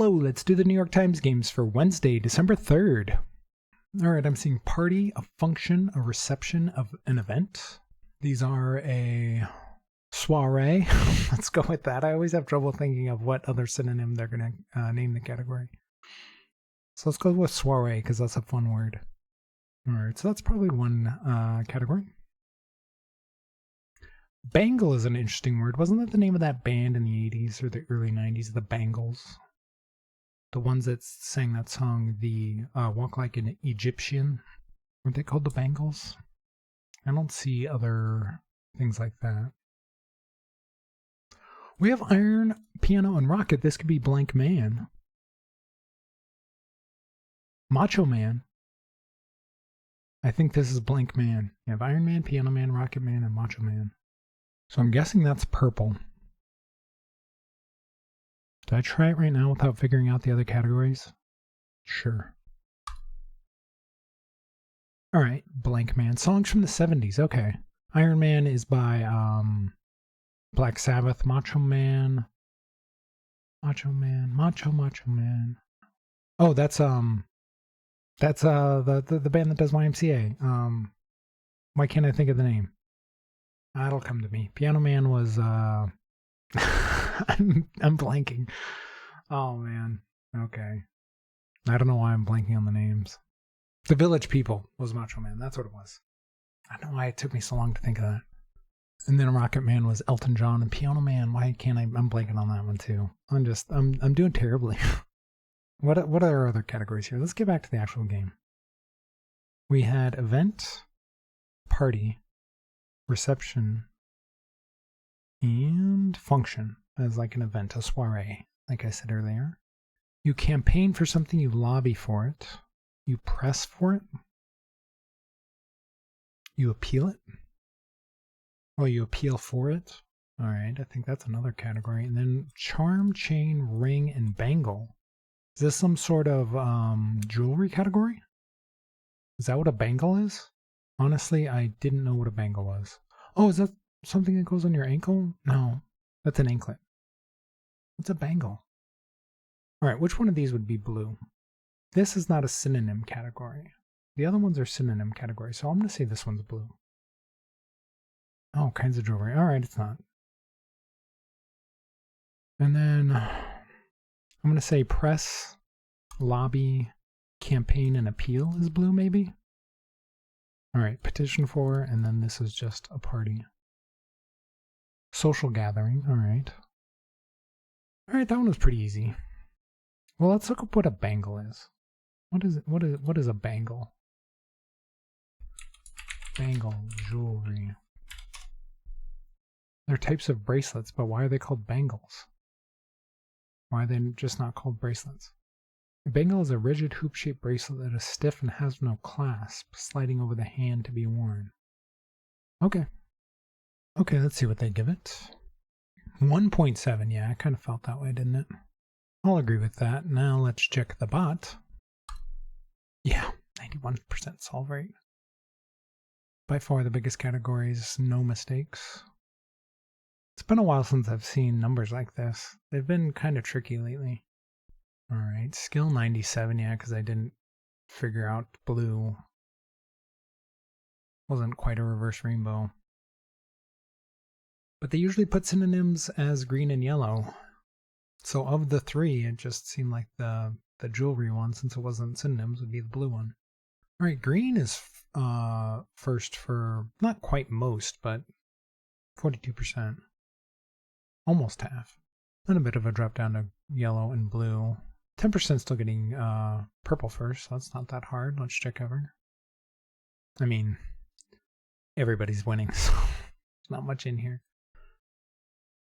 Hello, let's do the New York Times games for Wednesday, December 3rd. All right, I'm seeing party, a function, a reception of an event. These are a soiree. Let's go with that. I always have trouble thinking of what other synonym they're going to name the category. So let's go with soiree because that's a fun word. All right, so that's probably one category. Bangle is an interesting word. Wasn't that the name of that band in the 80s or the early 90s, the Bangles? The ones that sang that song, the Walk Like an Egyptian. Weren't they called the Bangles? I don't see other things like that. We have iron, piano, and rocket. This could be blank man. Macho Man. I think this is blank man. You have Iron Man, Piano Man, Rocket Man, and Macho Man. So I'm guessing that's purple. Did I try it right now without figuring out the other categories? Sure. All right, blank man. Songs from the 70s. Okay. Iron Man is by Black Sabbath. Macho Man. Macho Man. Macho Man. Oh, that's the band that does YMCA. Why can't I think of the name? That'll come to me. Piano Man was I'm blanking. Oh man. Okay. I don't know why I'm blanking on the names. The Village People was Macho Man. That's what it was. I don't know why it took me so long to think of that. And then Rocket Man was Elton John, and Piano Man. Why can't I'm blanking on that one too. I'm doing terribly. What are our other categories here? Let's get back to the actual game. We had event, party, reception, and function as like an event, a soiree, like I said earlier. You campaign for something, you lobby for it, you press for it, you appeal it. Well, you appeal for it. All right, I think that's another category. And then charm, chain, ring, and bangle. Is this some sort of jewelry category? Is that what a bangle is? Honestly, I didn't know what a bangle was. Oh, is that something that goes on your ankle? No, that's an anklet. What's a bangle? All right, which one of these would be blue? This is not a synonym category. The other ones are synonym categories, so I'm going to say this one's blue. Oh, kinds of jewelry. All right, it's not. And then I'm going to say press, lobby, campaign, and appeal is blue, maybe? All right, petition for, and then this is just a party. Social gathering, all right. All right, that one was pretty easy. Well, let's look up what a bangle is. What is it? What is a bangle? Bangle, jewelry. They're types of bracelets, but why are they called bangles? Why are they just not called bracelets? A bangle is a rigid hoop-shaped bracelet that is stiff and has no clasp, sliding over the hand to be worn. Okay. Okay, let's see what they give it. 1.7, yeah, I kind of felt that way, didn't it? I'll agree with that. Now let's check the bot. Yeah, 91% solve rate. By far the biggest categories, no mistakes. It's been a while since I've seen numbers like this. They've been kind of tricky lately. All right, skill 97, yeah, because I didn't figure out blue. Wasn't quite a reverse rainbow. But they usually put synonyms as green and yellow. So of the three, it just seemed like the jewelry one, since it wasn't synonyms, would be the blue one. All right, green is first for not quite most, but 42%. Almost half. Then a bit of a drop down to yellow and blue. 10% still getting purple first, so that's not that hard. Let's check over. I mean, everybody's winning, so there's not much in here.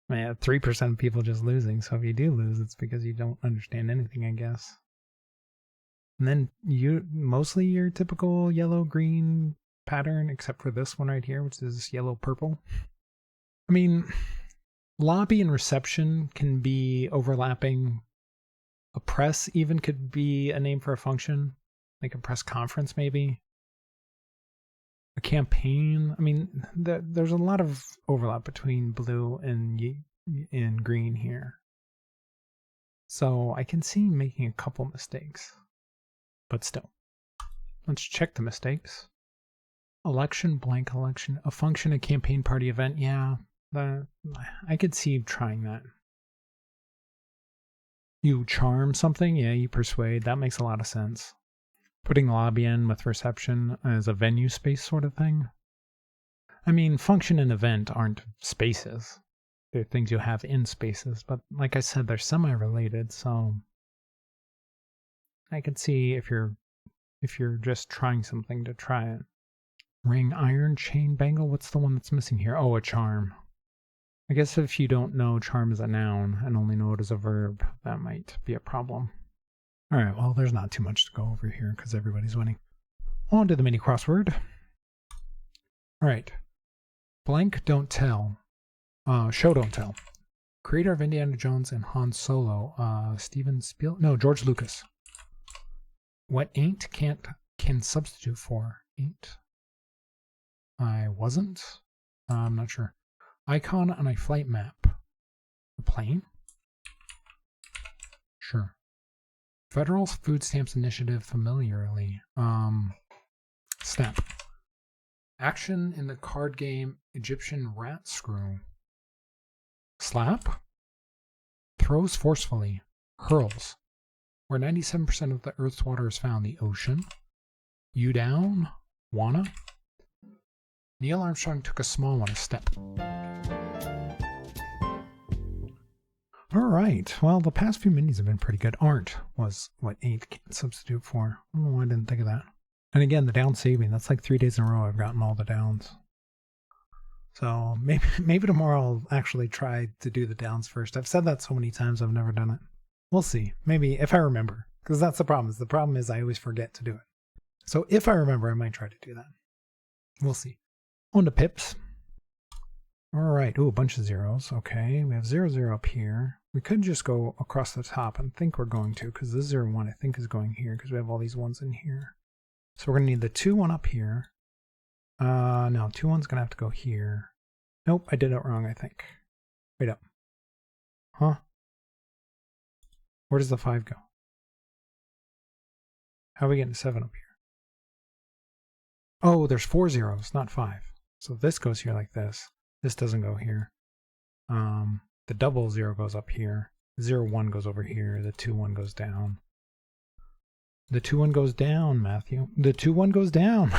I mean, 3% of people just losing, so if you do lose, it's because you don't understand anything, I guess. And then mostly your typical yellow-green pattern, except for this one right here, which is yellow-purple. I mean, lobby and reception can be overlapping. A press even could be a name for a function, like a press conference maybe. A campaign, I mean, there's a lot of overlap between blue and green here. So I can see making a couple mistakes. But still. Let's check the mistakes. Election, blank election, a function, a campaign party event. Yeah, I could see trying that. You charm something, yeah, you persuade. That makes a lot of sense. Putting lobby in with reception as a venue space sort of thing. I mean, function and event aren't spaces. They're things you have in spaces, but like I said, they're semi-related, so I could see if you're just trying something to try it. Ring, iron, chain, bangle, what's the one that's missing here? Oh, a charm. I guess if you don't know charm is a noun and only know it as a verb, that might be a problem. All right, well, there's not too much to go over here because everybody's winning. On to the mini crossword. All right. Blank, don't tell. Show, don't tell. Creator of Indiana Jones and Han Solo, George Lucas. What ain't can substitute for ain't? I wasn't. I'm not sure. Icon on a flight map. A plane? Sure. Federal Food Stamps Initiative familiarly. Snap. Action in the card game Egyptian Rat Screw. Slap. Throws forcefully. Hurls. Where 97% of the Earth's water is found, the ocean. You down? Wanna? Neil Armstrong took a small one a step. Alright, well, the past few minis have been pretty good. Aren't was what ain't can substitute for. I don't know why I didn't think of that. And again, the down saving, that's like 3 days in a row I've gotten all the downs. So maybe tomorrow I'll actually try to do the downs first. I've said that so many times, I've never done it. We'll see. Maybe if I remember. Because that's the problem. The problem is I always forget to do it. So if I remember, I might try to do that. We'll see. On to pips. Alright, ooh, a bunch of zeros. Okay, we have 0, 0 up here. We could just go across the top and think we're going to, because this 0, 1 I think is going here, because we have all these ones in here. So we're going to need the 2, 1 up here. No, 2, 1's going to have to go here. Nope, I did it wrong, I think. Wait up. Huh? Where does the 5 go? How are we getting 7 up here? Oh, there's 4 zeros, not 5. So this goes here like this. This doesn't go here. The double 0 goes up here. 0, 1 goes over here. The 2, 1 goes down. The 2, 1 goes down, Matthew. The 2, 1 goes down.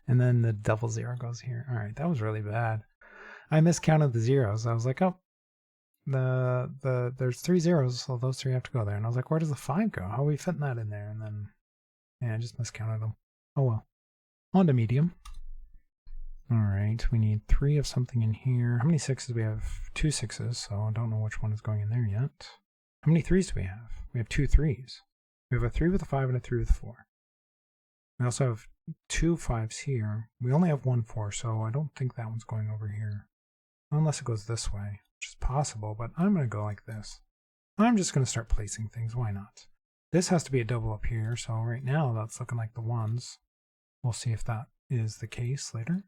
And then the double 0 goes here. All right, that was really bad. I miscounted the zeros. I was like, oh, there's 3 zeros, so those 3 have to go there. And I was like, where does the 5 go? How are we fitting that in there? And then, yeah, I just miscounted them. Oh well. On to medium. All right, we need 3 of something in here. How many 6s? We have 2 6s, so I don't know which one is going in there yet. How many 3s do we have? We have 2 3s. We have a 3 with a 5 and a 3 with a 4. We also have 2 5s here. We only have 1 4, so I don't think that one's going over here. Unless it goes this way, which is possible, but I'm going to go like this. I'm just going to start placing things. Why not? This has to be a double up here, so right now that's looking like the 1s. We'll see if that is the case later.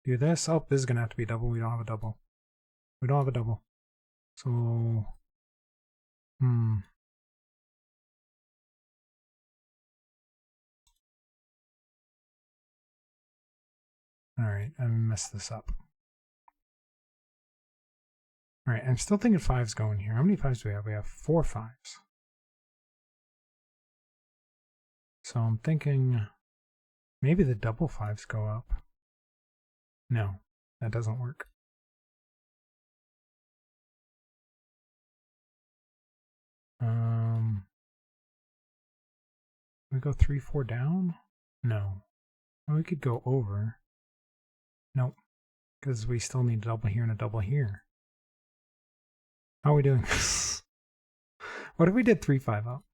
Do this. Oh, this is going to have to be a double. We don't have a double. We don't have a double. So, Alright, I messed this up. Alright, I'm still thinking 5's going here. How many 5s do we have? We have 4 5s. So I'm thinking maybe the double 5s go up. No, that doesn't work. We go 3 4 down? No. Oh, we could go over. Nope. Because we still need a double here and a double here. How are we doing this? What if we did 3 5 up?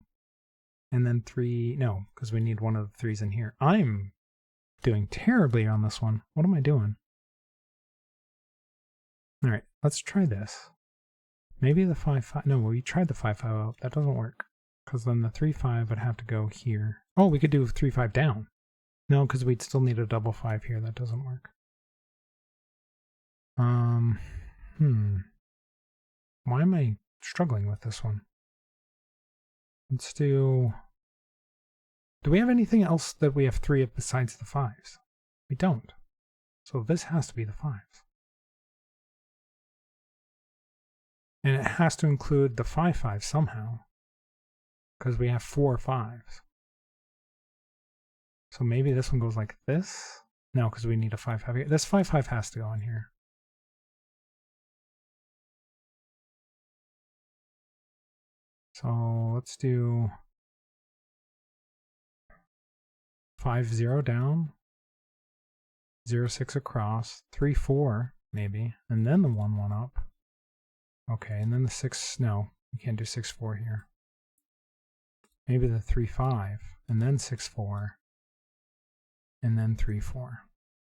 And then 3, no, because we need one of the 3s in here. I'm doing terribly on this one. What am I doing? All right, let's try this. Maybe the 5 5, no, we tried the 5 5 up. That doesn't work. Because then the 3 5 would have to go here. Oh, we could do 3 5 down. No, because we'd still need a double 5 here. That doesn't work. Why am I struggling with this one. Let's do we have anything else that we have 3 of besides the 5s? We don't. So this has to be the 5s. And it has to include the 5-5 somehow, because we have 4 5s. So maybe this one goes like this? No, because we need a 5-5 here. This 5-5 has to go in here. So let's do 5-0 down, 0-6 across, 3-4 maybe, and then the 1-1 up. Okay, and then the 6, no, we can't do 6-4 here. Maybe the 3-5, and then 6-4, and then 3-4. All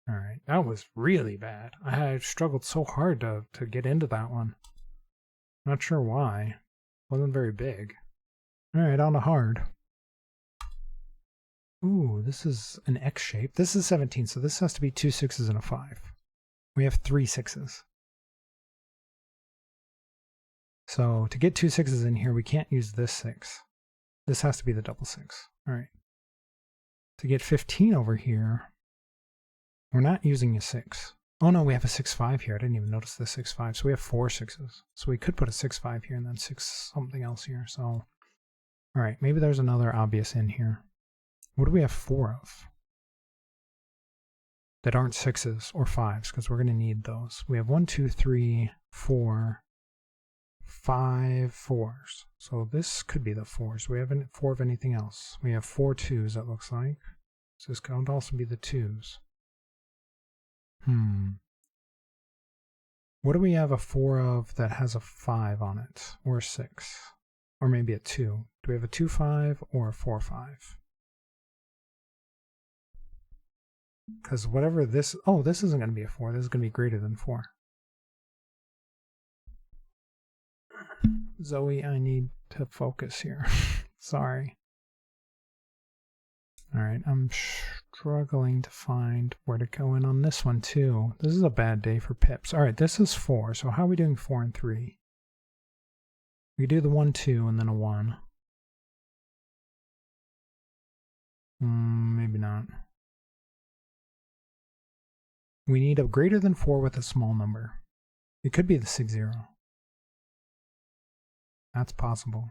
right, that was really bad. I had struggled so hard to get into that one. Not sure why. Wasn't very big. All right, on to hard. Ooh, this is an X shape. This is 17, so this has to be 2 6s and a 5. We have 3 6s. So to get 2 6s in here, we can't use this 6. This has to be the double 6. All right. To get 15 over here, we're not using a 6. Oh no, we have a 6-5 here. I didn't even notice the 6-5. So we have 4 6s. So we could put a 6-5 here and then 6 something else here. So, all right, maybe there's another obvious in here. What do we have 4 of that aren't 6s or 5s? Because we're going to need those. We have 1, 2, 3, 4, 5 4s. So this could be the 4s. We have 4 of anything else. We have 4 2s, it looks like. So this could also be the 2s. What do we have a 4 of that has a 5 on it? Or a 6? Or maybe a 2? Do we have a 2-5 or a 4-5? Because whatever this... Oh, this isn't going to be a 4. This is going to be greater than 4. Zoe, I need to focus here. Sorry. Alright, I'm struggling to find where to go in on this one too. This is a bad day for pips. Alright, this is 4. So how are we doing 4 and 3? We do the 1, 2, and then a 1. Maybe not. We need a greater than 4 with a small number. It could be the 6-0. That's possible.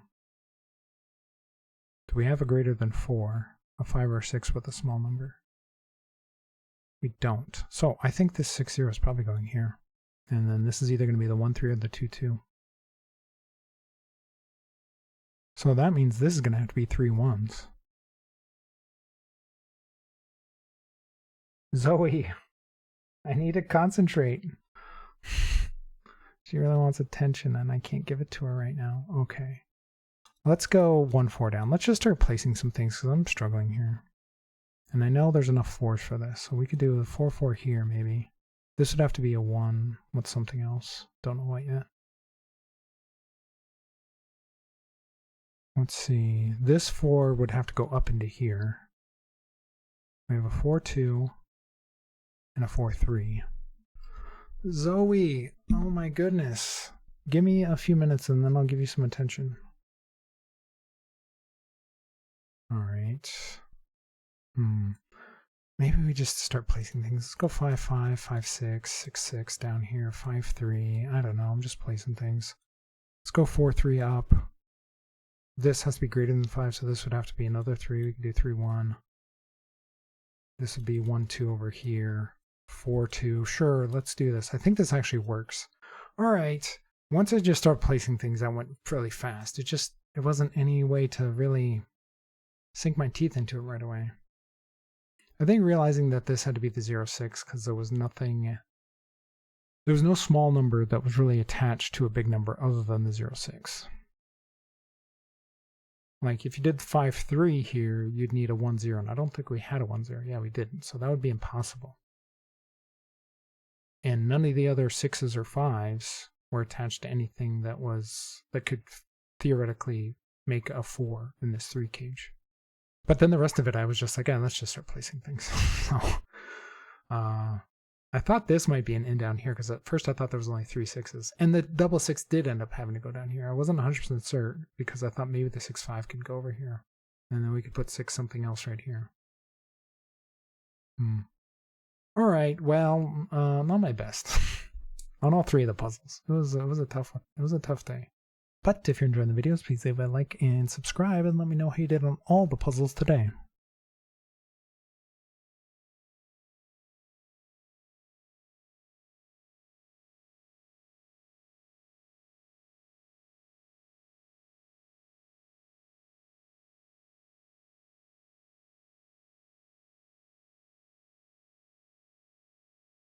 Do we have a greater than 4, a 5 or 6 with a small number? We don't. So I think this 6-0 is probably going here. And then this is either going to be the 1-3 or the 2-2. So that means this is going to have to be 3 1s. Zoe, I need to concentrate. She really wants attention and I can't give it to her right now. Okay. Let's go 1-4 down. Let's just start placing some things because I'm struggling here. And I know there's enough 4s for this. So we could do a 4-4 here maybe. This would have to be a 1 with something else. Don't know what yet. Let's see. This 4 would have to go up into here. We have a 4-2 and a 4-3. Zoe, oh my goodness. Give me a few minutes and then I'll give you some attention. All right. Maybe we just start placing things. Let's go 5-5, 5-6, 6-6 down here, 5-3. I don't know. I'm just placing things. Let's go 4-3 up. This has to be greater than 5, so this would have to be another 3. We can do 3-1. This would be 1-2 over here. 4-2. Sure, let's do this. I think this actually works. All right. Once I just start placing things, that went really fast. It wasn't any way to really sink my teeth into it right away. I think realizing that this had to be the 0-6 because there was no small number that was really attached to a big number other than the 0-6. Like if you did 5-3 here, you'd need a 1-0, and I don't think we had a 1-0. Yeah, we didn't, so that would be impossible. And none of the other 6s or 5s were attached to anything that could theoretically make a 4 in this 3 cage. But then the rest of it, I was just like, let's just start placing things. So, I thought this might be an in down here because at first I thought there was only 3 6s. And the double 6 did end up having to go down here. I wasn't 100% certain because I thought maybe the 6 5 could go over here. And then we could put 6 something else right here. All right, well, not my best on all 3 of the puzzles. It was a tough one. It was a tough day. But if you're enjoying the videos, please leave a like and subscribe and let me know how you did on all the puzzles today.